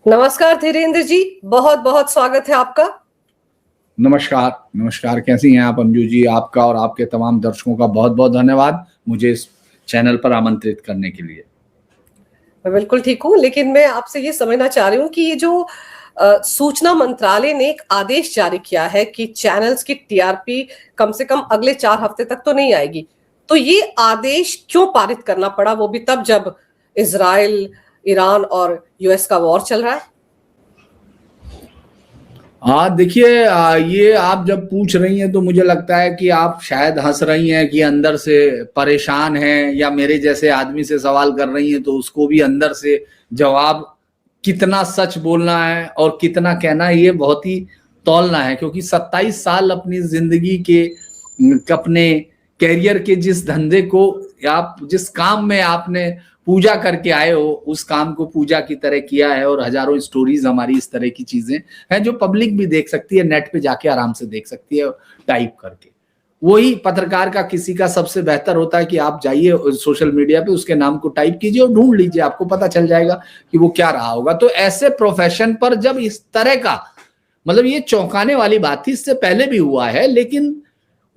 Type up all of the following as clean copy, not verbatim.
नमस्कार धीरेन्द्र जी, बहुत बहुत स्वागत है आपका। नमस्कार नमस्कार। कैसी हैं आप अंजू जी? आपका और आपके तमाम दर्शकों का बहुत बहुत धन्यवाद मुझे इस चैनल पर आमंत्रित करने के लिए। मैं बिल्कुल ठीक हूँ, लेकिन मैं आपसे ये समझना चाह रही हूँ कि ये जो सूचना मंत्रालय ने एक आदेश जारी किया है कि चैनल्स की टीआरपी कम से कम अगले 4 हफ्ते तक तो नहीं आएगी, तो ये आदेश क्यों पारित करना पड़ा, वो भी तब जब इजराइल, ईरान और यूएस का वॉर चल रहा है। हाँ देखिए, ये आप जब पूछ रही हैं तो मुझे लगता है कि आप शायद हंस रही हैं कि अंदर से परेशान हैं, या मेरे जैसे आदमी से सवाल कर रही हैं तो उसको भी अंदर से जवाब कितना सच बोलना है और कितना कहना है ये बहुत ही तौलना है। क्योंकि 27 साल अपनी जिंदगी के अपने कैरियर के जिस धंधे को आप जिस काम में आपने पूजा करके आए हो, उस काम को पूजा की तरह किया है। और हजारों स्टोरीज हमारी इस तरह की चीजें हैं जो पब्लिक भी देख सकती है, नेट पे जाके आराम से देख सकती है टाइप करके। वही पत्रकार का किसी का सबसे बेहतर होता है कि आप जाइए सोशल मीडिया पे, उसके नाम को टाइप कीजिए और ढूंढ लीजिए, आपको पता चल जाएगा कि वो क्या रहा होगा। तो ऐसे प्रोफेशन पर जब इस तरह का, मतलब ये चौंकाने वाली बात थी, इससे पहले भी हुआ है, लेकिन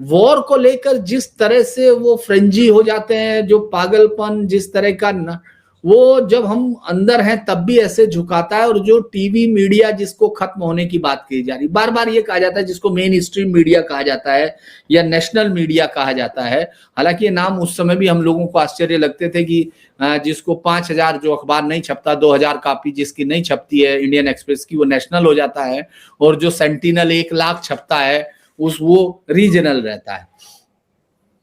वॉर को लेकर जिस तरह से वो फ्रेंजी हो जाते हैं, जो पागलपन जिस तरह का न, वो जब हम अंदर हैं तब भी ऐसे झुकाता है। और जो टीवी मीडिया जिसको खत्म होने की बात कही जा रही, बार बार ये कहा जाता है जिसको मेन स्ट्रीम मीडिया कहा जाता है या नेशनल मीडिया कहा जाता है। हालांकि ये नाम उस समय भी हम लोगों को आश्चर्य लगते थे कि जिसको 5,000 जो अखबार नहीं छपता, 2,000 कॉपी जिसकी नहीं छपती है इंडियन एक्सप्रेस की, वो नेशनल हो जाता है। और जो सेंटिनल 1,00,000 छपता है वो रीजनल रहता है।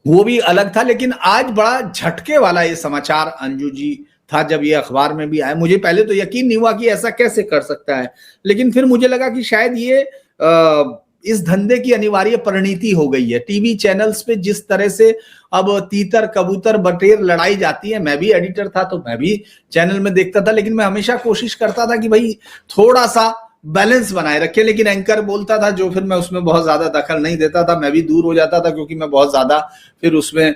वो भी अलग था। लेकिन आज बड़ा झटके वाला ये समाचार अंजू जी था जब ये अखबार में भी आया। मुझे पहले तो यकीन नहीं हुआ कि ऐसा कैसे कर सकता है, लेकिन फिर मुझे लगा कि शायद ये इस धंधे की अनिवार्य परिणति हो गई है। टीवी चैनल्स पे जिस तरह से अब तीतर कबूतर बटेर लड़ाई जाती है, मैं भी एडिटर था तो मैं भी चैनल में देखता था, लेकिन मैं हमेशा कोशिश करता था कि भाई थोड़ा सा बैलेंस बनाए रखे। लेकिन एंकर बोलता था जो, फिर मैं उसमें बहुत ज्यादा दखल नहीं देता था, मैं भी दूर हो जाता था, क्योंकि मैं बहुत ज्यादा फिर उसमें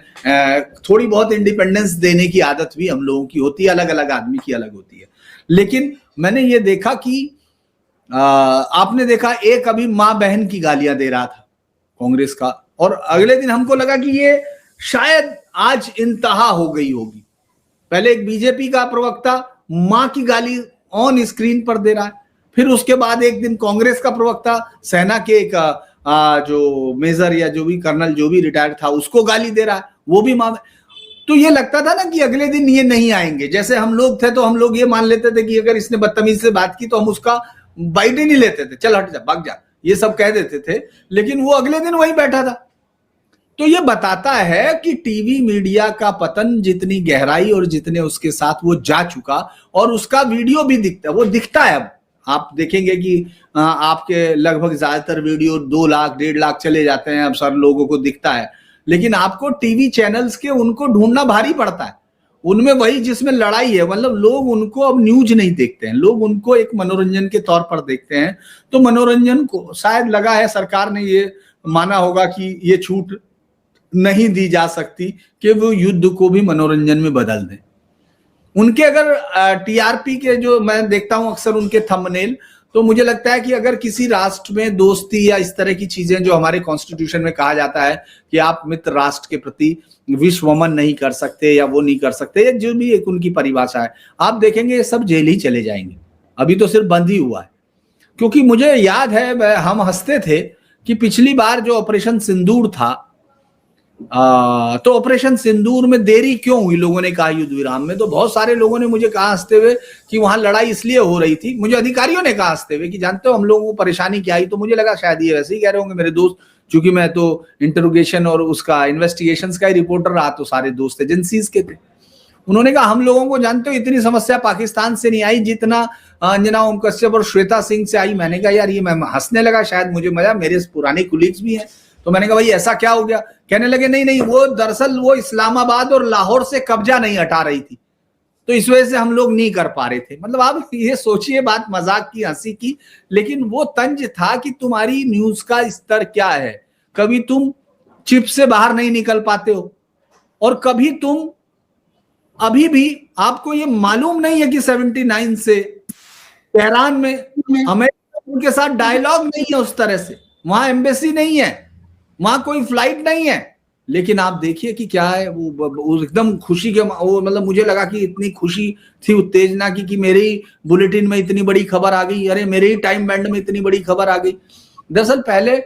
थोड़ी बहुत इंडिपेंडेंस देने की आदत भी हम लोगों की होती है, अलग अलग आदमी की अलग होती है। लेकिन मैंने ये देखा कि आपने देखा एक अभी माँ बहन की गालियां दे रहा था कांग्रेस का, और अगले दिन हमको लगा कि ये शायद आज इंतहा हो गई होगी। पहले एक बीजेपी का प्रवक्ता माँ की गाली ऑन स्क्रीन पर दे रहा है, फिर उसके बाद एक दिन कांग्रेस का प्रवक्ता सेना के एक जो मेजर या जो भी कर्नल जो भी रिटायर्ड था उसको गाली दे रहा है, वो भी माँ। तो ये लगता था ना कि अगले दिन ये नहीं आएंगे। जैसे हम लोग थे तो हम लोग ये मान लेते थे कि अगर इसने बदतमीजी से बात की तो हम उसका बाइट ही नहीं लेते थे, चल हट जा, भाग जा, ये सब कह देते थे। लेकिन वो अगले दिन वहीं बैठा था। तो ये बताता है कि टीवी मीडिया का पतन जितनी गहराई और जितने उसके साथ वो जा चुका, और उसका वीडियो भी दिखता है, वो दिखता है। अब आप देखेंगे कि आपके लगभग ज्यादातर वीडियो 2 लाख 1.5 लाख चले जाते हैं, अब सर लोगों को दिखता है। लेकिन आपको टीवी चैनल्स के उनको ढूंढना भारी पड़ता है। उनमें वही जिसमें लड़ाई है, मतलब लोग उनको अब न्यूज नहीं देखते हैं, लोग उनको एक मनोरंजन के तौर पर देखते हैं। तो मनोरंजन को शायद लगा है, सरकार ने ये माना होगा कि ये छूट नहीं दी जा सकती कि वो युद्ध को भी मनोरंजन में बदल दें। उनके अगर टीआरपी के जो मैं देखता हूं अक्सर उनके थंबनेल, तो मुझे लगता है कि अगर किसी राष्ट्र में दोस्ती या इस तरह की चीजें जो हमारे कॉन्स्टिट्यूशन में कहा जाता है कि आप मित्र राष्ट्र के प्रति विश्वमन नहीं कर सकते या वो नहीं कर सकते, या जो भी एक उनकी परिभाषा है, आप देखेंगे ये सब जेल ही चले जाएंगे। अभी तो सिर्फ बंद ही हुआ है। क्योंकि मुझे याद है, हम हंसते थे कि पिछली बार जो ऑपरेशन सिंदूर था, तो ऑपरेशन सिंदूर में देरी क्यों हुई, लोगों ने कहा युद्ध विराम में। तो बहुत सारे लोगों ने मुझे कहा हंसते हुए कि वहां लड़ाई इसलिए हो रही थी। मुझे अधिकारियों ने कहा हंसते हुए कि जानते हो हम लोगों को परेशानी क्या आई। तो मुझे लगा शायद ये वैसे ही कह रहे होंगे मेरे दोस्त, चूंकि मैं तो इंटरोगेशन और उसका इन्वेस्टिगेशन का ही रिपोर्टर रहा, तो सारे दोस्त एजेंसीज के थे। उन्होंने कहा हम लोगों को जानते हो इतनी समस्या पाकिस्तान से नहीं आई जितना अंजना ओम कश्यप और श्वेता सिंह से आई। मैंने कहा यार, ये मैं हंसने लगा, शायद मुझे मजा, मेरे पुराने कुलीग्स भी हैं। तो मैंने कहा भाई ऐसा क्या हो गया। कहने लगे नहीं नहीं, वो दरअसल वो इस्लामाबाद और लाहौर से कब्जा नहीं हटा रही थी, तो इस वजह से हम लोग नहीं कर पा रहे थे। मतलब आप ये सोचिए, बात मजाक की, हंसी की, लेकिन वो तंज था कि तुम्हारी न्यूज का स्तर क्या है। कभी तुम चिप से बाहर नहीं निकल पाते हो, और कभी तुम अभी भी आपको ये मालूम नहीं है कि 79 से तेहरान में अमेरिका उनके साथ डायलॉग नहीं है उस तरह से, वहां एम्बेसी नहीं है, वहां कोई फ्लाइट नहीं है, लेकिन आप देखिए कि क्या है वो एकदम खुशी के वो मतलब मुझे लगा कि इतनी खुशी थी उत्तेजना की कि मेरे ही बुलेटिन में इतनी बड़ी खबर आ गई, अरे मेरे ही टाइम बैंड में इतनी बड़ी खबर आ गई। दरअसल पहले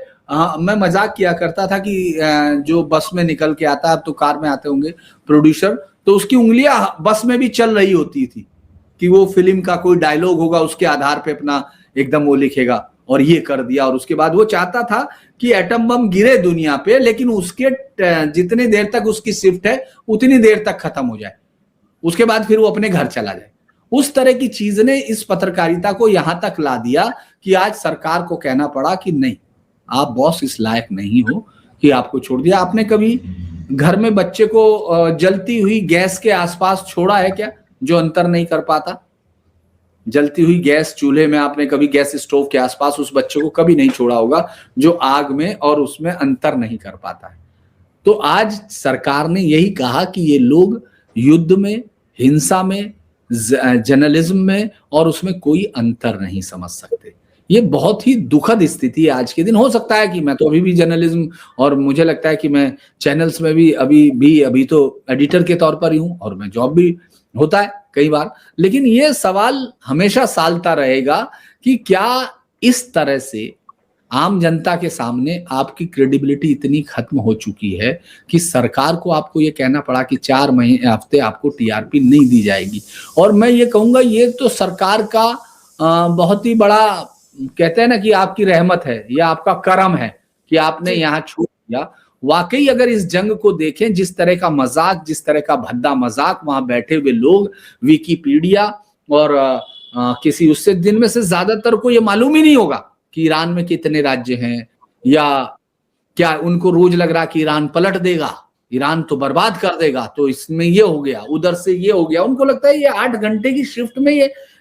मैं मजाक किया करता था कि जो बस में निकल के आता, अब तो कार में आते होंगे प्रोड्यूसर, तो उसकी उंगलियां बस में भी चल रही होती थी कि वो फिल्म का कोई डायलॉग होगा उसके आधार पे अपना एकदम वो लिखेगा और ये कर दिया। और उसके बाद वो चाहता था कि एटम बम गिरे दुनिया पे, लेकिन उसके जितनी देर तक उसकी शिफ्ट है उतनी देर तक खत्म हो जाए, उसके बाद फिर वो अपने घर चला जाए। उस तरह की चीज ने इस पत्रकारिता को यहां तक ला दिया कि आज सरकार को कहना पड़ा कि नहीं, आप बॉस इस लायक नहीं हो कि आपको छोड़ दिया। आपने कभी घर में बच्चे को जलती हुई गैस के आसपास छोड़ा है क्या, जो अंतर नहीं कर पाता? जलती हुई गैस चूल्हे में आपने कभी गैस स्टोव के आसपास उस बच्चे को कभी नहीं छोड़ा होगा जो आग में और उसमें अंतर नहीं कर पाता है। तो आज सरकार ने यही कहा कि ये लोग युद्ध में, हिंसा में, जर्नलिज्म में और उसमें कोई अंतर नहीं समझ सकते। ये बहुत ही दुखद स्थिति है आज के दिन। हो सकता है कि मैं तो अभी भी जर्नलिज्म और मुझे लगता है कि मैं चैनल्स में भी अभी तो एडिटर के तौर पर ही हूं और मैं जॉब भी होता है कई बार, लेकिन ये सवाल हमेशा सालता रहेगा कि क्या इस तरह से आम जनता के सामने आपकी क्रेडिबिलिटी इतनी खत्म हो चुकी है कि सरकार को आपको ये कहना पड़ा कि 4 हफ्ते आपको टीआरपी नहीं दी जाएगी। और मैं ये कहूंगा ये तो सरकार का बहुत ही बड़ा, कहते हैं ना कि आपकी रहमत है या आपका करम है कि आपने यहाँ छोड़ दिया। वाकई अगर इस जंग को देखें, जिस तरह का मजाक, जिस तरह का भद्दा मजाक वहां बैठे हुए लोग विकिपीडिया और किसी उससे दिन में से ज्यादातर को ये मालूम ही नहीं होगा कि ईरान में कितने राज्य हैं, या क्या उनको रोज लग रहा कि ईरान पलट देगा, ईरान तो बर्बाद कर देगा, तो इसमें ये हो गया, उधर से ये हो गया। उनको लगता है ये 8 घंटे की शिफ्ट में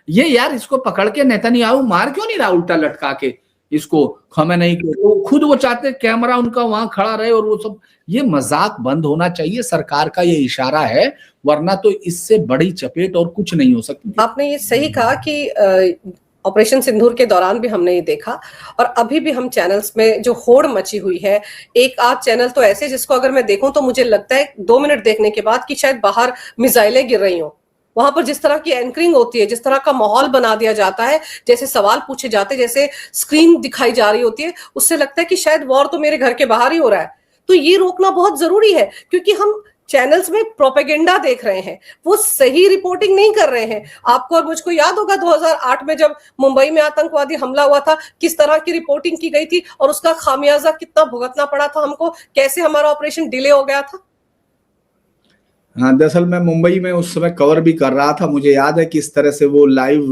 ये यार इसको पकड़ के नेतन्याहू मार क्यों नहीं रहा उल्टा लटका के इसको, खमेनेई को। तो खुद वो चाहते कैमरा उनका वहां खड़ा रहे और वो सब। ये मजाक बंद होना चाहिए, सरकार का ये इशारा है, वरना तो इससे बड़ी चपेट और कुछ नहीं हो सकती। आपने ये सही कहा कि ऑपरेशन सिंदूर के दौरान भी हमने ये देखा और अभी भी हम चैनल्स में जो होड़ मची हुई है, एक आध चैनल तो ऐसे जिसको अगर मैं देखूं तो मुझे लगता है 2 मिनट देखने के बाद कि शायद बाहर मिसाइलें गिर रही हो। वहां पर जिस तरह की एंकरिंग होती है, जिस तरह का माहौल बना दिया जाता है, जैसे सवाल पूछे जाते, जैसे स्क्रीन दिखाई जा रही होती है, उससे लगता है कि शायद वॉर तो मेरे घर के बाहर ही हो रहा है। तो ये रोकना बहुत जरूरी है, क्योंकि हम चैनल्स में प्रोपेगेंडा देख रहे हैं, वो सही रिपोर्टिंग नहीं कर रहे हैं। आपको और मुझको याद होगा 2008 में जब मुंबई में आतंकवादी हमला हुआ था, किस तरह की रिपोर्टिंग की गई थी और उसका खामियाजा कितना भुगतना पड़ा था हमको, कैसे हमारा ऑपरेशन डिले हो गया था। हाँ, दरअसल मैं मुंबई में उस समय कवर भी कर रहा था। मुझे याद है किस तरह से वो live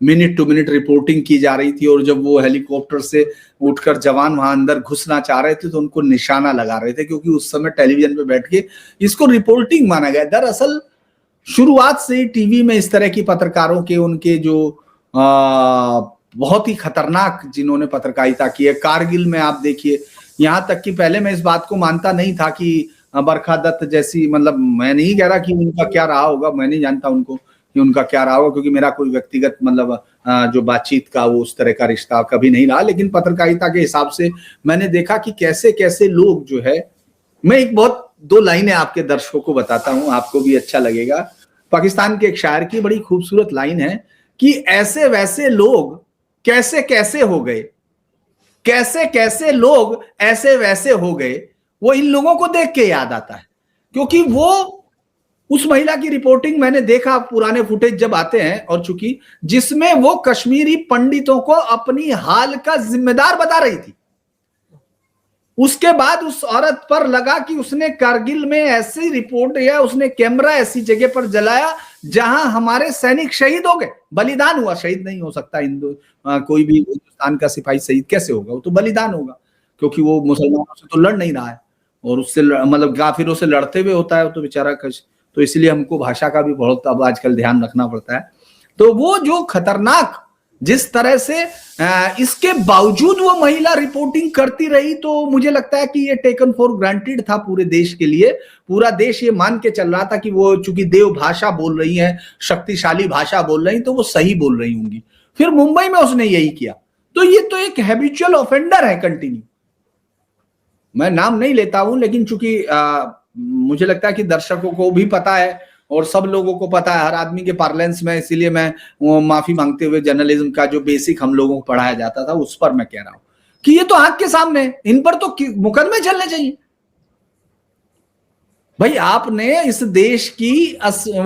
minute to minute reporting की जा रही थी, और जब वो हेलीकॉप्टर से उठकर जवान वहां अंदर घुसना चाह रहे थे तो उनको निशाना लगा रहे थे, क्योंकि उस समय टेलीविजन पे बैठ के इसको रिपोर्टिंग माना गया। दरअसल शुरुआत से ही टीवी में इस तरह की पत्रकारों के, उनके जो बहुत ही खतरनाक जिन्होंने पत्रकारिता की है, कारगिल में आप देखिए, यहाँ तक कि पहले मैं इस बात को मानता नहीं था कि बरखा दत्त जैसी, मतलब मैं नहीं कह रहा कि उनका क्या रहा होगा, मैं नहीं जानता उनको कि उनका क्या रहा होगा, क्योंकि मेरा कोई व्यक्तिगत मतलब जो बातचीत का वो उस तरह का रिश्ता कभी नहीं रहा। लेकिन पत्रकारिता के हिसाब से मैंने देखा कि कैसे कैसे लोग जो है, मैं एक बहुत 2 लाइनें आपके दर्शकों को बताता हूं, आपको भी अच्छा लगेगा। पाकिस्तान के एक शायर की बड़ी खूबसूरत लाइन है कि ऐसे वैसे लोग कैसे कैसे हो गए, कैसे कैसे लोग ऐसे वैसे हो गए। वो इन लोगों को देख के याद आता है, क्योंकि वो उस महिला की रिपोर्टिंग मैंने देखा, पुराने फुटेज जब आते हैं, और चूंकि जिसमें वो कश्मीरी पंडितों को अपनी हाल का जिम्मेदार बता रही थी। उसके बाद उस औरत पर लगा कि उसने कारगिल में ऐसी रिपोर्ट या उसने कैमरा ऐसी जगह पर जलाया जहां हमारे सैनिक शहीद हो गए, बलिदान हुआ। शहीद नहीं हो सकता कोई भी हिंदुस्तान का सिपाही शहीद कैसे होगा, वो तो बलिदान होगा, क्योंकि वो मुसलमानों से तो लड़ नहीं रहा है और उससे मतलब काफिरों से लड़ते हुए होता है, तो बेचारा तो इसलिए हमको भाषा का भी बहुत अब आजकल ध्यान रखना पड़ता है। तो वो जो खतरनाक जिस तरह से इसके बावजूद वो महिला रिपोर्टिंग करती रही, तो मुझे लगता है कि ये टेकन फॉर ग्रांटेड था पूरे देश के लिए। पूरा देश ये मान के चल रहा था कि वो चूंकि देव भाषा बोल रही है, शक्तिशाली भाषा बोल रही, तो वो सही बोल रही होंगी। फिर मुंबई में उसने यही किया। तो ये तो एक हैबिचुअल ऑफेंडर है कंटिन्यू। मैं नाम नहीं लेता हूं, लेकिन चूंकि मुझे लगता है कि दर्शकों को भी पता है और सब लोगों को पता है, हर आदमी के पार्लेंस में, इसीलिए मैं माफी मांगते हुए जर्नलिज्म का जो बेसिक हम लोगों को पढ़ाया जाता था उस पर मैं कह रहा हूं कि ये तो आंख के सामने, इन पर तो मुकदमे चलने चाहिए। भाई आपने इस देश की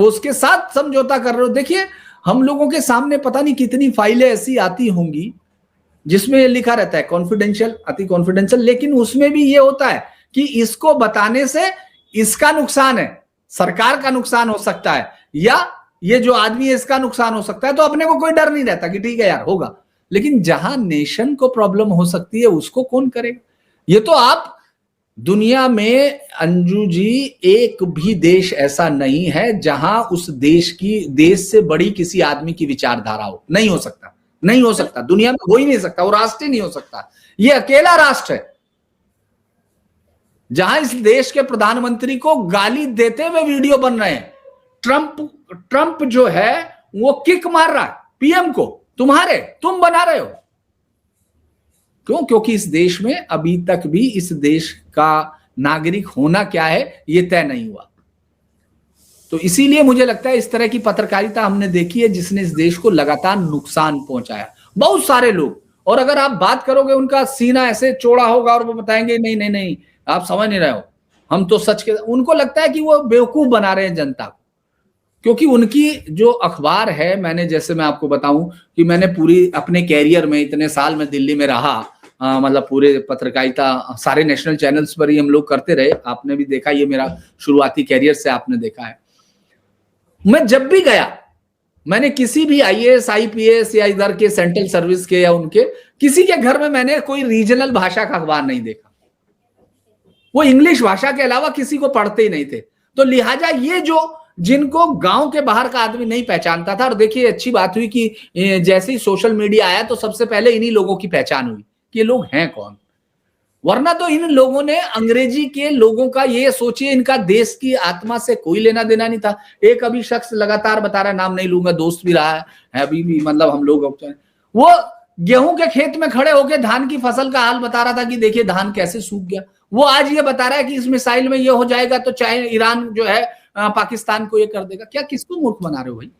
उसके साथ समझौता कर रहे हो। देखिए हम लोगों के सामने पता नहीं कितनी फाइलें ऐसी आती होंगी जिसमें लिखा रहता है कॉन्फिडेंशियल, अति कॉन्फिडेंशियल, लेकिन उसमें भी ये होता है कि इसको बताने से इसका नुकसान है, सरकार का नुकसान हो सकता है, या ये जो आदमी है इसका नुकसान हो सकता है। तो अपने को कोई डर नहीं रहता कि ठीक है यार होगा। लेकिन जहां नेशन को प्रॉब्लम हो सकती है उसको कौन करेगा? ये तो आप दुनिया में, अंजू जी, एक भी देश ऐसा नहीं है जहां उस देश से बड़ी किसी आदमी की विचारधारा हो। नहीं हो सकता, नहीं हो सकता, दुनिया में हो ही नहीं सकता, वो राष्ट्र ही नहीं हो सकता। ये अकेला राष्ट्र है जहां इस देश के प्रधानमंत्री को गाली देते हुए वीडियो बन रहे हैं। ट्रंप जो है वो किक मार रहा है पीएम को, तुम बना रहे हो। क्यों? क्योंकि इस देश में अभी तक भी इस देश का नागरिक होना क्या है ये तय नहीं हुआ। तो इसीलिए मुझे लगता है इस तरह की पत्रकारिता हमने देखी है जिसने इस देश को लगातार नुकसान पहुंचाया, बहुत सारे लोग। और अगर आप बात करोगे उनका सीना ऐसे चौड़ा होगा और वो बताएंगे नहीं नहीं नहीं आप समझ नहीं रहे हो, हम तो सच के, उनको लगता है कि वो बेवकूफ बना रहे हैं जनता को। क्योंकि उनकी जो अखबार है, मैं आपको बताऊं कि मैंने पूरी अपने कैरियर में इतने साल में दिल्ली में रहा, मतलब पूरे पत्रकारिता सारे नेशनल चैनल्स पर ही हम लोग करते रहे। आपने भी देखा, ये मेरा शुरुआती कैरियर से आपने देखा है। मैं जब भी गया, मैंने किसी भी आईएएस आईपीएस या इधर के सेंट्रल सर्विस के या उनके किसी के घर में मैंने कोई रीजनल भाषा का अखबार नहीं देखा। वो इंग्लिश भाषा के अलावा किसी को पढ़ते ही नहीं थे। तो लिहाजा ये जो जिनको गांव के बाहर का आदमी नहीं पहचानता था, और देखिए अच्छी बात हुई कि जैसे ही सोशल मीडिया आया तो सबसे पहले इन्हीं लोगों की पहचान हुई कि ये लोग हैं कौन। वरना तो इन लोगों ने अंग्रेजी के लोगों का, ये सोचिए, इनका देश की आत्मा से कोई लेना देना नहीं था। एक अभी शख्स लगातार बता रहा है, नाम नहीं लूंगा, दोस्त भी रहा है अभी भी, मतलब हम लोग, वो गेहूं के खेत में खड़े होकर धान की फसल का हाल बता रहा था कि देखिए धान कैसे सूख गया। वो आज ये बता रहा है कि इस मिसाइल में ये हो जाएगा तो चाहे ईरान जो है पाकिस्तान को ये कर देगा। क्या किसको मूर्ख बना रहे हो भाई?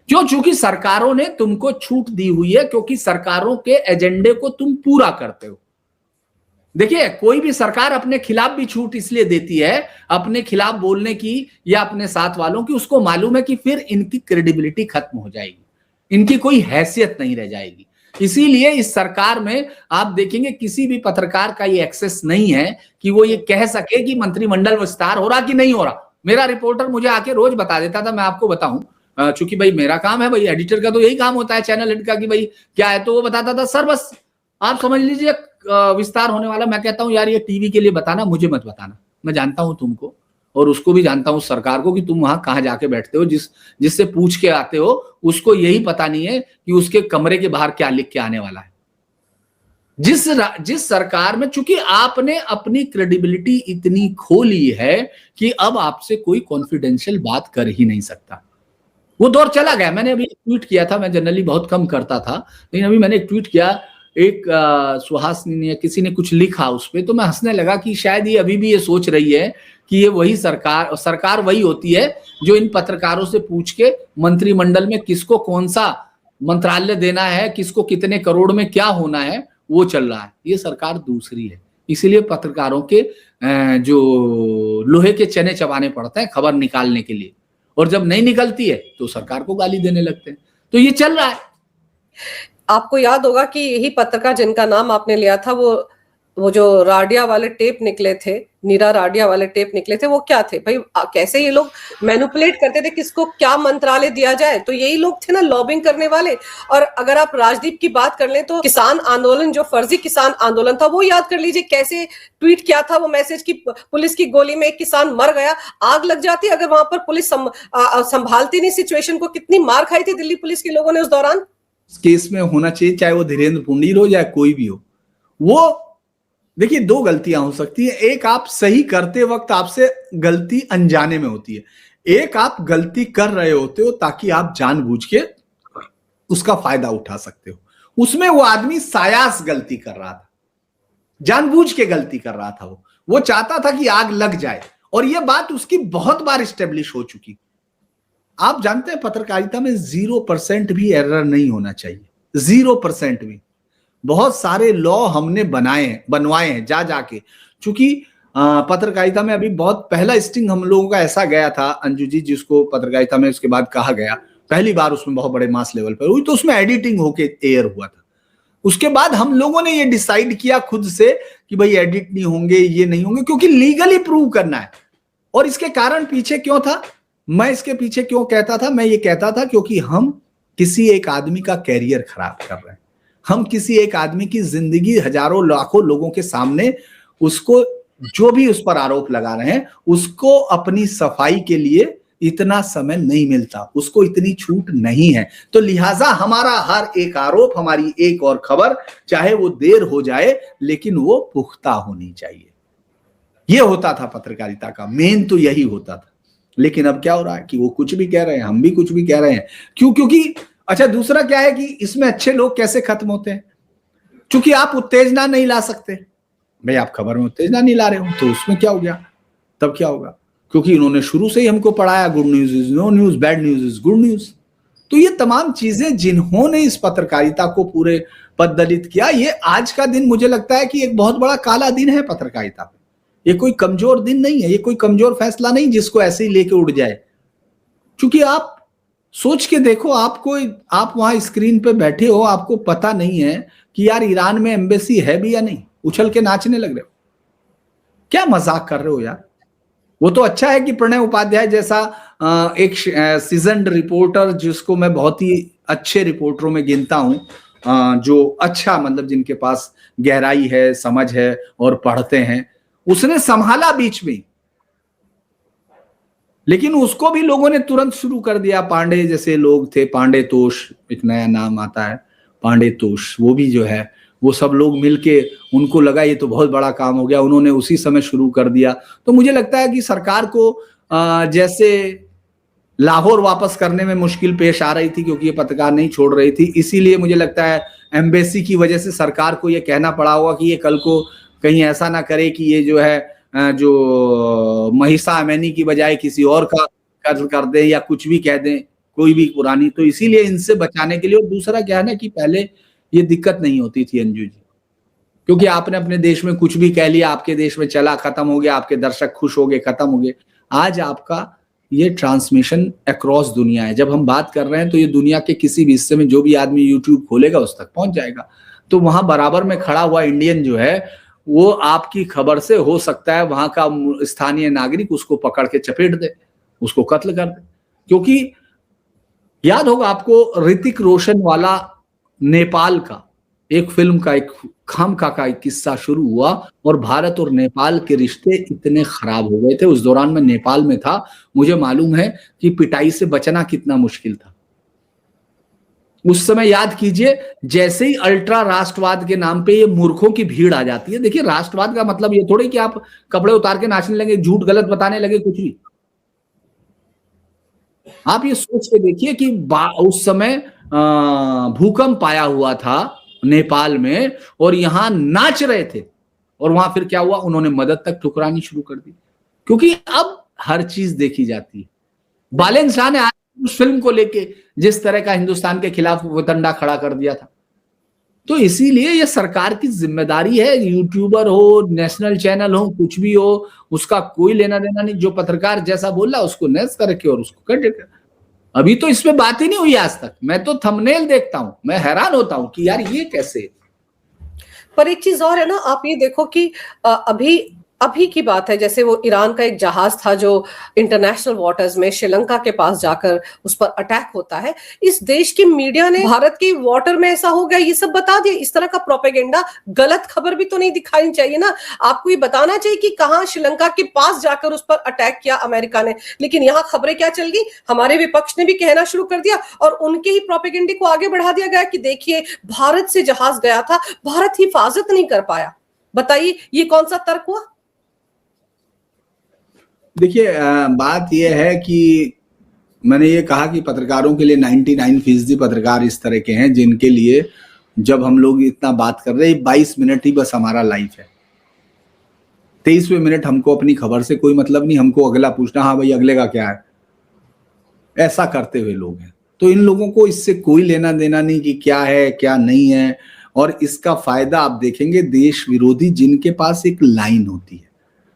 क्यों? चूंकि सरकारों ने तुमको छूट दी हुई है, क्योंकि सरकारों के एजेंडे को तुम पूरा करते हो। देखिए कोई भी सरकार अपने खिलाफ भी छूट इसलिए देती है, अपने खिलाफ बोलने की या अपने साथ वालों की, उसको मालूम है कि फिर इनकी क्रेडिबिलिटी खत्म हो जाएगी, इनकी कोई हैसियत नहीं रह जाएगी। इसीलिए इस सरकार में आप देखेंगे किसी भी पत्रकार का ये एक्सेस नहीं है कि वो ये कह सके कि मंत्रिमंडल विस्तार हो रहा कि नहीं हो रहा। मेरा रिपोर्टर मुझे आके रोज बता देता था, मैं आपको बताऊं, चूंकि भाई मेरा काम है, भाई एडिटर का तो यही काम होता है चैनल हेड का कि भाई क्या है, तो वो बताता था सर बस आप समझ लीजिए विस्तार होने वाला। मैं कहता हूं यार ये टीवी के लिए बताना, मुझे मत बताना, मैं जानता हूं तुमको और उसको भी जानता हूं सरकार को कि तुम वहां कहां जाके बैठते हो, जिससे पूछ के आते हो उसको यही पता नहीं है कि उसके कमरे के बाहर क्या लिख के आने वाला है। जिस सरकार में चूंकि आपने अपनी क्रेडिबिलिटी इतनी खो ली है कि अब आपसे कोई कॉन्फिडेंशियल बात कर ही नहीं सकता। वो दौर चला गया। मैंने अभी ट्वीट किया था, मैं जनरली बहुत कम करता था, लेकिन अभी मैंने एक ट्वीट किया, एक सुहासिनी ने किसी ने कुछ लिखा उस पर, तो मैं हंसने लगा कि शायद ये अभी भी ये सोच रही है कि ये वही सरकार वही होती है जो इन पत्रकारों से पूछ के मंत्रिमंडल में किसको कौन सा मंत्रालय देना है, किसको कितने करोड़ में क्या होना है, वो चल रहा है। ये सरकार दूसरी है। इसीलिए पत्रकारों के जो लोहे के चने चबाने पड़ते हैं खबर निकालने के लिए, और जब नहीं निकलती है तो सरकार को गाली देने लगते हैं। तो ये चल रहा है। आपको याद होगा कि यही पत्रकार जिनका नाम आपने लिया था, वो जो राडिया वाले टेप निकले थे, नीरा राडिया वाले टेप निकले थे, वो क्या थे भाई? कैसे ये लोग मैनिपुलेट करते थे किसको क्या मंत्रालय दिया जाए, तो यही लोग थे ना लॉबिंग करने वाले। और अगर आप राजदीप की बात कर लें तो किसान आंदोलन, जो फर्जी किसान आंदोलन था, वो याद कर लीजिए कैसे ट्वीट किया था वो मैसेज की पुलिस की गोली में एक किसान मर गया, आग लग जाती अगर वहां पर पुलिस संभालती नहीं सिचुएशन को। कितनी मार खाई थी दिल्ली पुलिस के लोगों ने उस दौरान। केस में होना चाहिए, चाहे वो धीरेन्द्र पुंडीर हो या कोई भी हो। वो देखिए, दो गलतियां हो सकती है। एक, आप सही करते वक्त आपसे गलती अनजाने में होती है। एक, आप गलती कर रहे होते हो ताकि आप जानबूझ के उसका फायदा उठा सकते हो। उसमें वो आदमी सायास गलती कर रहा था, जानबूझ के गलती कर रहा था। वो चाहता था कि आग लग जाए, और ये बात उसकी बहुत बार स्टेब्लिश हो चुकी। आप जानते हैं पत्रकारिता में 0% भी एरर नहीं होना चाहिए, 0% भी। बहुत सारे लॉ हमने बनवाए हैं जा जाके, चूंकि पत्रकारिता में अभी बहुत पहला स्टिंग हम लोगों का ऐसा गया था, अंजू जी, जिसको पत्रकारिता में उसके बाद कहा गया, पहली बार उसमें बहुत बड़े मास लेवल पर हुई, तो उसमें एडिटिंग होके एयर हुआ था। उसके बाद हम लोगों ने ये डिसाइड किया खुद से कि भाई एडिट नहीं होंगे, ये नहीं होंगे, क्योंकि लीगली प्रूव करना है। और इसके कारण पीछे क्यों था, मैं इसके पीछे क्यों कहता था, मैं ये कहता था क्योंकि हम किसी एक आदमी का कैरियर खराब कर रहे हैं। हम किसी एक आदमी की जिंदगी हजारों लाखों लोगों के सामने, उसको जो भी उस पर आरोप लगा रहे हैं, उसको अपनी सफाई के लिए इतना समय नहीं मिलता, उसको इतनी छूट नहीं है। तो लिहाजा हमारा हर एक आरोप, हमारी एक और खबर, चाहे वो देर हो जाए लेकिन वो पुख्ता होनी चाहिए। ये होता था पत्रकारिता का मेन, तो यही होता था। लेकिन अब क्या हो रहा है कि वो कुछ भी कह रहे हैं, हम भी कुछ भी कह रहे हैं। क्यों? क्योंकि अच्छा, दूसरा क्या है कि इसमें अच्छे लोग कैसे खत्म होते हैं, क्योंकि आप उत्तेजना नहीं ला सकते। भाई, आप खबर में उत्तेजना नहीं ला रहे हो, तो उसमें क्या हो गया, तब क्या होगा? क्योंकि इन्होंने शुरू से ही हमको पढ़ाया, good news is no news, bad news is good news. तो ये तमाम चीजें जिन्होंने इस पत्रकारिता को पूरे पददलित किया, ये आज का दिन मुझे लगता है कि एक बहुत बड़ा काला दिन है पत्रकारिता में। ये कोई कमजोर दिन नहीं है, ये कोई कमजोर फैसला नहीं जिसको ऐसे ही लेके उड़ जाए। क्योंकि आप सोच के देखो, आप वहां स्क्रीन पे बैठे हो, आपको पता नहीं है कि यार ईरान में एम्बेसी है भी या नहीं, उछल के नाचने लग रहे हो। क्या मजाक कर रहे हो यार? वो तो अच्छा है कि प्रणय उपाध्याय जैसा एक सीजन्ड रिपोर्टर, जिसको मैं बहुत ही अच्छे रिपोर्टरों में गिनता हूं, जो अच्छा, मतलब जिनके पास गहराई है, समझ है और पढ़ते हैं, उसने संभाला बीच में। लेकिन उसको भी लोगों ने तुरंत शुरू कर दिया। पांडे जैसे लोग थे, पांडे तोष, एक नया नाम आता है, पांडे तोष, वो भी जो है, वो सब लोग मिलके, उनको लगा ये तो बहुत बड़ा काम हो गया, उन्होंने उसी समय शुरू कर दिया। तो मुझे लगता है कि सरकार को जैसे लाहौर वापस करने में मुश्किल पेश आ रही थी, क्योंकि ये पत्रकार नहीं छोड़ रही थी, इसीलिए मुझे लगता है एम्बेसी की वजह से सरकार को ये कहना पड़ा होगा कि ये कल को कहीं ऐसा ना करे कि ये जो है, जो महिसा अमैनी की बजाय किसी और का कत्ल कर दे या कुछ भी कह दें, कोई भी पुरानी। तो इसीलिए इनसे बचाने के लिए, और दूसरा क्या है ना कि पहले ये दिक्कत नहीं होती थी अंजू जी, क्योंकि आपने अपने देश में कुछ भी कह लिया, आपके देश में चला, खत्म हो गया, आपके दर्शक खुश हो गए, खत्म हो गए। आज आपका ये ट्रांसमिशन अक्रॉस दुनिया है। जब हम बात कर रहे हैं तो ये दुनिया के किसी भी हिस्से में जो भी आदमी यूट्यूब खोलेगा उस तक पहुंच जाएगा। तो वहां बराबर में खड़ा हुआ इंडियन जो है, वो आपकी खबर से हो सकता है वहां का स्थानीय नागरिक उसको पकड़ के चपेट दे, उसको कत्ल कर दे। क्योंकि याद होगा आपको, ऋतिक रोशन वाला नेपाल का एक फिल्म का एक खामखा का एक किस्सा शुरू हुआ, और भारत और नेपाल के रिश्ते इतने खराब हो गए थे। उस दौरान मैं नेपाल में था, मुझे मालूम है कि पिटाई से बचना कितना मुश्किल था। उस समय याद कीजिए, जैसे ही अल्ट्रा राष्ट्रवाद के नाम पे ये मूर्खों की भीड़ आ जाती है। देखिए, राष्ट्रवाद का मतलब ये थोड़ी कि आप कपड़े उतार के नाचने लगे, झूठ गलत बताने लगे, कुछ भी। आप ये सोच के देखिए कि उस समय भूकंप आया हुआ था नेपाल में, और यहां नाच रहे थे, और वहां फिर क्या हुआ, उन्होंने मदद तक ठुकरानी शुरू कर दी। क्योंकि अब हर चीज देखी जाती है। बालेन शाह ने आज उस फिल्म को लेके जिस तरह का हिंदुस्तान के खिलाफ वतंडा खड़ा कर दिया था। तो इसीलिए ये सरकार की जिम्मेदारी है, यूट्यूबर हो, नेशनल चैनल हो, कुछ भी हो, उसका कोई लेना देना नहीं। जो पत्रकार जैसा बोल रहा उसको नेस करके और उसको कट। अभी तो इसमें बात ही नहीं हुई आज तक। मैं तो थंबनेल देखता हूं, मैं हैरान होता हूं कि यार ये कैसे। पर एक चीज और है ना, आप ये देखो कि अभी अभी की बात है, जैसे वो ईरान का एक जहाज था जो इंटरनेशनल वाटर्स में श्रीलंका के पास जाकर उस पर अटैक होता है, इस देश की मीडिया ने भारत की वाटर में ऐसा हो गया ये सब बता दिया। इस तरह का प्रोपेगेंडा, गलत खबर भी तो नहीं दिखानी चाहिए ना। आपको ये बताना चाहिए कि कहां श्रीलंका के पास जाकर उस पर अटैक किया अमेरिका ने। लेकिन यहाँ खबरें क्या चल गई, हमारे विपक्ष ने भी कहना शुरू कर दिया और उनके ही प्रोपेगेंडे को आगे बढ़ा दिया गया कि देखिए भारत से जहाज गया था, भारत हिफाजत नहीं कर पाया। बताइए ये कौन सा तर्क हुआ? देखिए, बात यह है कि मैंने ये कहा कि पत्रकारों के लिए 99% पत्रकार इस तरह के हैं जिनके लिए जब हम लोग इतना बात कर रहे हैं, 22 मिनट ही बस हमारा लाइफ है। 23वें मिनट हमको अपनी खबर से कोई मतलब नहीं, हमको अगला पूछना, हाँ भाई अगले का क्या है, ऐसा करते हुए लोग हैं। तो इन लोगों को इससे कोई लेना देना नहीं कि क्या है क्या नहीं है। और इसका फायदा आप देखेंगे देश विरोधी, जिनके पास एक लाइन होती है,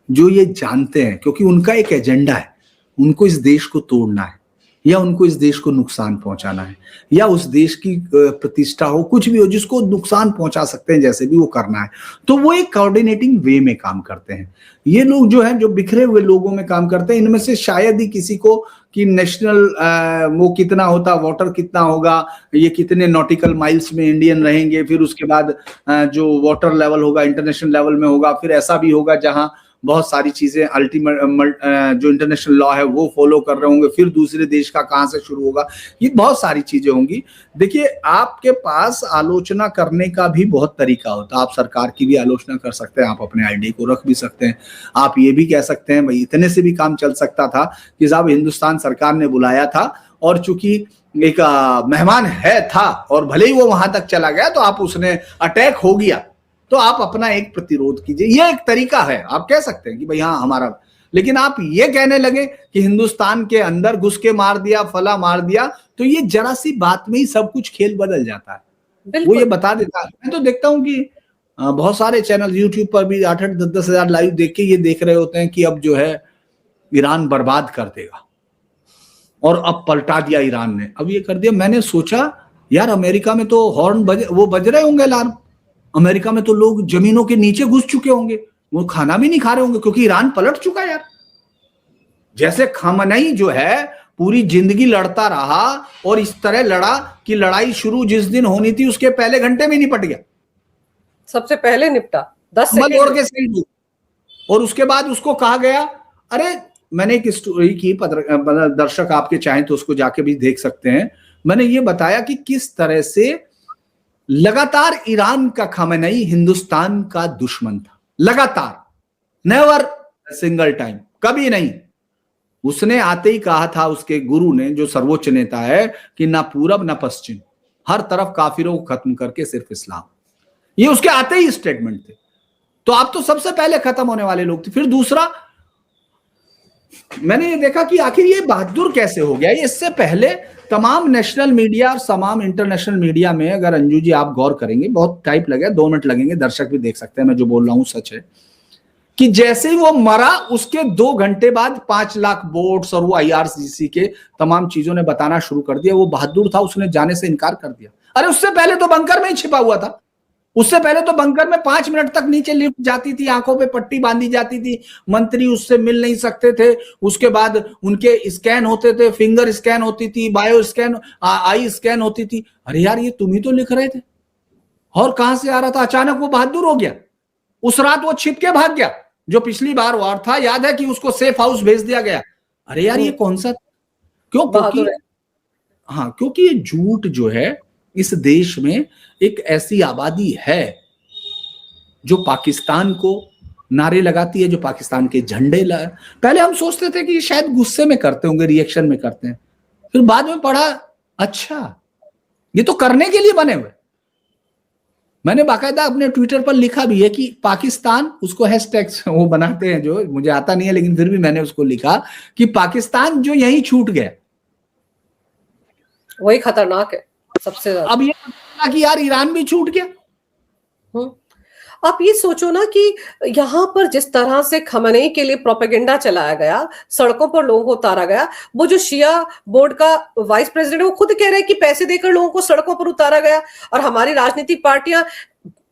जो ये जानते हैं, क्योंकि उनका एक एजेंडा है, उनको इस देश को तोड़ना है या उनको इस देश को नुकसान पहुंचाना है या उस देश की प्रतिष्ठा हो, कुछ भी हो जिसको नुकसान पहुंचा सकते हैं, जैसे भी वो करना है, तो वो एक कोऑर्डिनेटिंग वे में काम करते हैं। ये लोग जो हैं, जो बिखरे हुए लोगों में काम करते हैं, इनमें से शायद ही किसी को कि नेशनल वो कितना होता, वाटर कितना होगा, ये कितने नॉटिकल माइल्स में इंडियन रहेंगे, फिर उसके बाद जो वाटर लेवल होगा इंटरनेशनल लेवल में होगा, फिर ऐसा भी होगा जहां बहुत सारी चीजें अल्टीमेट जो इंटरनेशनल लॉ है वो फॉलो कर रहे होंगे, फिर दूसरे देश का कहां से शुरू होगा, ये बहुत सारी चीजें होंगी। देखिए, आपके पास आलोचना करने का भी बहुत तरीका होता है। आप सरकार की भी आलोचना कर सकते हैं, आप अपने आईडी को रख भी सकते हैं, आप ये भी कह सकते हैं भाई इतने से भी काम चल सकता था कि साहब हिंदुस्तान सरकार ने बुलाया था और चूंकि एक मेहमान है था और भले ही वो वहां तक चला गया तो आप उसने अटैक हो गया तो आप अपना एक प्रतिरोध कीजिए। ये एक तरीका है, आप कह सकते हैं कि भाई हाँ हमारा। लेकिन आप ये कहने लगे कि हिंदुस्तान के अंदर घुस के मार दिया, फला मार दिया, तो ये जरा सी बात में ही सब कुछ खेल बदल जाता है। वो ये बता देता है। मैं तो देखता हूं कि बहुत सारे चैनल यूट्यूब पर भी 8-8, 10-10 हजार लाइव देख के ये देख रहे होते हैं कि अब जो है ईरान बर्बाद कर देगा और अब पलटा दिया ईरान ने, अब ये कर दिया। मैंने सोचा यार अमेरिका में तो हॉर्न बज रहे होंगे अलार्म, अमेरिका में तो लोग जमीनों के नीचे घुस चुके होंगे, वो खाना भी नहीं खा रहे होंगे क्योंकि ईरान पलट चुका है यार। जैसे खamenei जो है पूरी जिंदगी लड़ता रहा और इस तरह लड़ा कि लड़ाई शुरू जिस दिन होनी थी उसके पहले घंटे में निपट गया, सबसे पहले निपटा 10 सेकंड के सही। और उसके बाद उसको कहा गया, अरे मैंने एक स्टोरी की, दर्शक आपके चाहें तो उसको जाके भी देख सकते हैं। मैंने ये बताया कि किस तरह से लगातार ईरान का खamenei हिंदुस्तान का दुश्मन था, लगातार, नेवर सिंगल टाइम, कभी नहीं। उसने आते ही कहा था, उसके गुरु ने जो सर्वोच्च नेता है, कि ना पूरब ना पश्चिम, हर तरफ काफिरों को खत्म करके सिर्फ इस्लाम। ये उसके आते ही स्टेटमेंट थे। तो आप तो सबसे पहले खत्म होने वाले लोग थे। फिर दूसरा, मैंने ये देखा कि आखिर ये बहादुर कैसे हो गया। इससे पहले तमाम नेशनल मीडिया और तमाम इंटरनेशनल मीडिया में, अगर अंजू जी आप गौर करेंगे, बहुत टाइप लगे, 2 मिनट लगेंगे, दर्शक भी देख सकते हैं मैं जो बोल रहा हूं सच है, कि जैसे ही वो मरा उसके 2 घंटे बाद 5 लाख बोट्स और वो IRGC के तमाम चीजों ने बताना शुरू कर दिया वो बहादुर था, उसने जाने से इनकार कर दिया। अरे उससे पहले तो बंकर में ही छिपा हुआ था, उससे पहले तो बंकर में 5 मिनट तक नीचे लिफ्ट जाती थी, आंखों पे पट्टी बांधी जाती थी, मंत्री उससे मिल नहीं सकते थे, उसके बाद उनके स्कैन होते थे, फिंगर स्कैन होती थी, बायो स्कैन, आई स्कैन होती थी। अरे यार ये तुम ही तो लिख रहे थे, और कहां से आ रहा था? अचानक वो बहादुर हो गया। उस रात वो छिप के भाग गया, जो पिछली बार वार था, याद है कि उसको सेफ हाउस भेज दिया गया। अरे यार ये कौन सा, क्यों? क्योंकि हाँ, क्योंकि ये झूठ जो है, इस देश में एक ऐसी आबादी है जो पाकिस्तान को नारे लगाती है, जो पाकिस्तान के झंडे पहले हम सोचते थे कि शायद गुस्से में करते होंगे, रिएक्शन में करते हैं, फिर बाद में पढ़ा अच्छा ये तो करने के लिए बने हुए। मैंने बाकायदा अपने ट्विटर पर लिखा भी है कि पाकिस्तान, उसको हैशटैग वो बनाते हैं जो मुझे आता नहीं है, लेकिन फिर भी मैंने उसको लिखा कि पाकिस्तान जो यहीं छूट गया वही खतरनाक है सबसे ज्यादा। अब ये कि यार ईरान भी छूट गया। आप ये सोचो ना कि यहाँ पर जिस तरह से खamenei के लिए प्रोपेगेंडा चलाया गया, सड़कों पर लोगों को उतारा गया, वो जो शिया बोर्ड का वाइस प्रेसिडेंट है वो खुद कह रहे हैं कि पैसे देकर लोगों को सड़कों पर उतारा गया, और हमारी राजनीतिक पार्टियां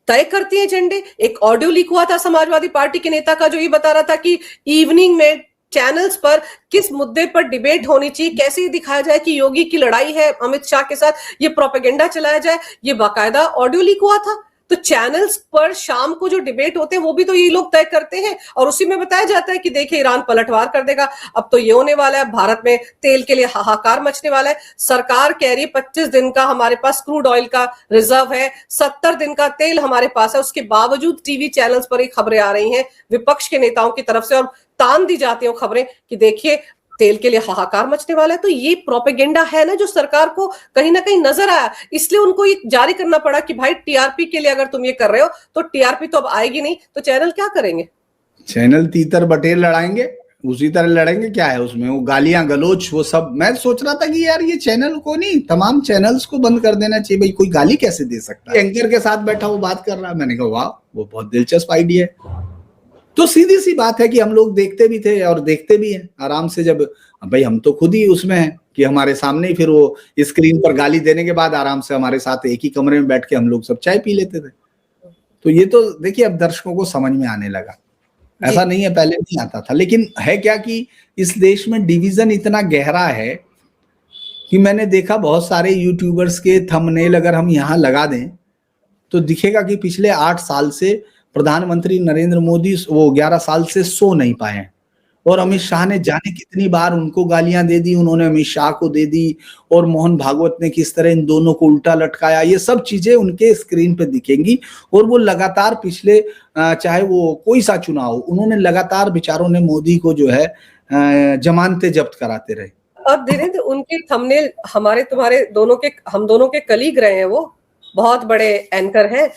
तय करती है एजेंडे। एक ऑडियो लीक हुआ था समाजवादी पार्टी के नेता का, जो ये बता रहा था कि इवनिंग में चैनल्स पर किस मुद्दे पर डिबेट होनी चाहिए, कैसे ये दिखाया जाए कि योगी की लड़ाई है अमित शाह के साथ, ये प्रोपेगेंडा चलाया जाए, ये बाकायदा ऑडियो लीक हुआ था। तो चैनल्स पर शाम को जो डिबेट होते हैं वो भी तो ये लोग तय करते हैं, और उसी में बताया जाता है कि देखिए ईरान पलटवार कर देगा, अब तो ये होने वाला है, भारत में तेल के लिए हाहाकार मचने वाला है। सरकार कह रही है 25 दिन का हमारे पास क्रूड ऑयल का रिजर्व है, 70 दिन का तेल हमारे पास है, उसके बावजूद टीवी चैनल्स पर ये खबरें आ रही हैं विपक्ष के नेताओं की तरफ से, और तान दी जाती है खबरें कि देखिए तेल के लिए हाहाकार मचने वाला है। तो ये प्रोपेगेंडा है ना, जो सरकार को कहीं ना कहीं नजर आया, इसलिए उनको ये जारी करना पड़ा कि भाई टीआरपी के लिए अगर तुम ये कर रहे हो तो टीआरपी तो अब आएगी नहीं, तो चैनल क्या करेंगे? चैनल तीतर बटेर लड़ाएंगे, उसी तरह लड़ेंगे। क्या है उसमें, वो गालियां गलोच वो सब। मैं सोच रहा था कि यार ये चैनल को नहीं, तमाम चैनल्स को बंद कर देना चाहिए। भाई कोई गाली कैसे दे सकता है? एंकर के साथ बैठा वो बात कर रहा है, मैंने कहा वाह, वो बहुत दिलचस्प आइडिया है। तो सीधी सी बात है कि हम लोग देखते भी थे और देखते भी हैं आराम से। जब भाई हम तो खुद ही उसमें हैं कि हमारे सामने ही फिर वो स्क्रीन पर गाली देने के बाद आराम से हमारे साथ एक ही कमरे में बैठ के हम लोग सब चाय पी लेते थे। तो ये तो देखिए अब दर्शकों को समझ में आने लगा, ऐसा नहीं है पहले नहीं आता था। लेकिन है क्या कि इस देश में डिवीजन इतना गहरा है कि मैंने देखा बहुत सारे यूट्यूबर्स के थंबनेल अगर हम यहाँ लगा दें तो दिखेगा कि पिछले 8 साल से प्रधानमंत्री नरेंद्र मोदी वो 11 साल से सो नहीं पाए हैं, और अमित शाह ने जाने कितनी बार उनको गालियां दे दी, उन्होंने अमित शाह को दे दी, और मोहन भागवत ने किस तरह इन दोनों को उल्टा लटकाया। ये सब चीजें उनके स्क्रीन पे दिखेंगी, और वो लगातार पिछले चाहे वो कोई सा चुनाव, उन्होंने लगातार बेचारों ने मोदी को जो है जमानतें जब्त कराते रहे। और धीरेन्द्र उनके थंबनेल हमारे तुम्हारे दोनों के, हम दोनों के कलीग रहे हैं, वो बहुत बड़े एंकर हैं,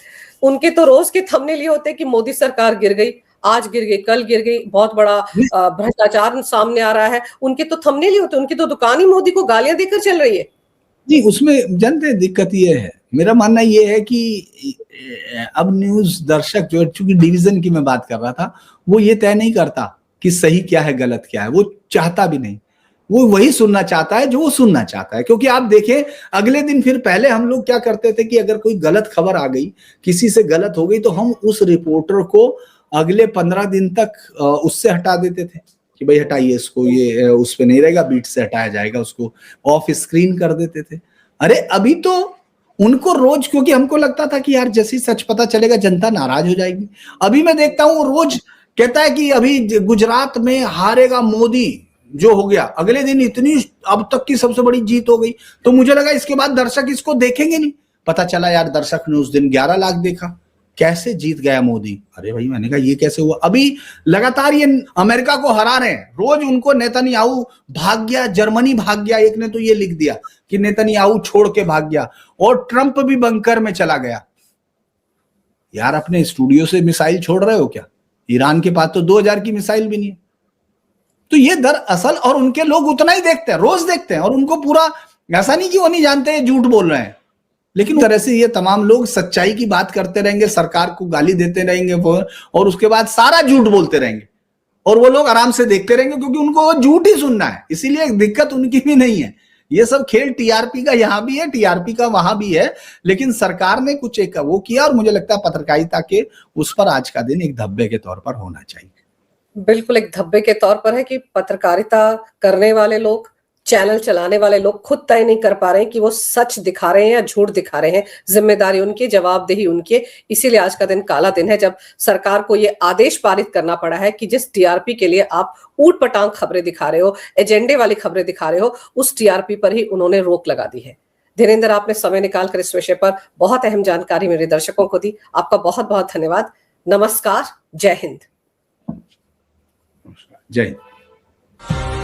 उनके तो रोज के थंबनेल ये होते हैं कि मोदी सरकार गिर गई, आज गिर गई, कल गिर गई, बहुत बड़ा भ्रष्टाचार सामने आ रहा है। उनके तो थंबनेल ही होते हैं, उनकी तो दुकान ही मोदी को गालियां देकर चल रही है। जी, उसमें जानते दिक्कत ये है, मेरा मानना ये है कि अब न्यूज दर्शक जो, चूंकि डिवीजन की मैं बात कर रहा था, वो ये तय नहीं करता कि सही क्या है गलत क्या है, वो चाहता भी नहीं, वो वही सुनना चाहता है जो वो सुनना चाहता है। क्योंकि आप देखें अगले दिन फिर पहले हम लोग क्या करते थे कि अगर कोई गलत खबर आ गई, किसी से गलत हो गई, तो हम उस रिपोर्टर को अगले 15 दिन तक उससे हटा देते थे कि भाई हटाइए इसको, ये उस पे नहीं रहेगा, बीट से हटाया जाएगा, उसको ऑफ स्क्रीन कर देते थे। अरे अभी तो उनको रोज, क्योंकि हमको लगता था कि यार जैसे सच पता चलेगा जनता नाराज हो जाएगी। अभी मैं देखता हूँ रोज कहता है कि अभी गुजरात में हारेगा मोदी, जो हो गया, अगले दिन इतनी अब तक की सबसे बड़ी जीत हो गई। तो मुझे लगा इसके बाद दर्शक इसको देखेंगे नहीं, पता चला यार दर्शक ने उस दिन 11 लाख देखा, कैसे जीत गया मोदी। अरे भाई मैंने कहा ये कैसे हुआ? अभी लगातार ये अमेरिका को हरा रहे हैं, रोज उनको नेतन्याहू भाग गया, जर्मनी भाग गया, एक ने तो ये लिख दिया कि नेतन्याहू छोड़ के भाग गया, और ट्रंप भी बंकर में चला गया। यार अपने स्टूडियो से मिसाइल छोड़ रहे हो क्या? ईरान के पास तो 2000 की मिसाइल भी नहीं है। तो ये दरअसल, और उनके लोग उतना ही देखते हैं, रोज देखते हैं, और उनको पूरा ऐसा नहीं कि वो नहीं जानते झूठ बोल रहे हैं, लेकिन तरह से ये तमाम लोग सच्चाई की बात करते रहेंगे, सरकार को गाली देते रहेंगे, और उसके बाद सारा झूठ बोलते रहेंगे, और वो लोग आराम से देखते रहेंगे क्योंकि उनको झूठ ही सुनना है। इसीलिए दिक्कत उनकी भी नहीं है। ये सब खेल टीआरपी का यहां भी है, टीआरपी का वहां भी है, लेकिन सरकार ने कुछ एक वो किया, और मुझे लगता है पत्रकारिता के उस पर आज का दिन एक धब्बे के तौर पर होना चाहिए। बिल्कुल एक धब्बे के तौर पर है कि पत्रकारिता करने वाले लोग, चैनल चलाने वाले लोग खुद तय नहीं कर पा रहे हैं कि वो सच दिखा रहे हैं या झूठ दिखा रहे हैं। जिम्मेदारी उनकी, जवाबदेही उनकी। इसीलिए आज का दिन काला दिन है, जब सरकार को ये आदेश पारित करना पड़ा है कि जिस टीआरपी के लिए आप ऊट पटांग खबरें दिखा रहे हो, एजेंडे वाली खबरें दिखा रहे हो, उस टीआरपी पर ही उन्होंने रोक लगा दी है। धीरेन्द्र, आपने समय निकालकर इस विषय पर बहुत अहम जानकारी मेरे दर्शकों को दी, आपका बहुत बहुत धन्यवाद। नमस्कार, जय हिंद। जय हिंद।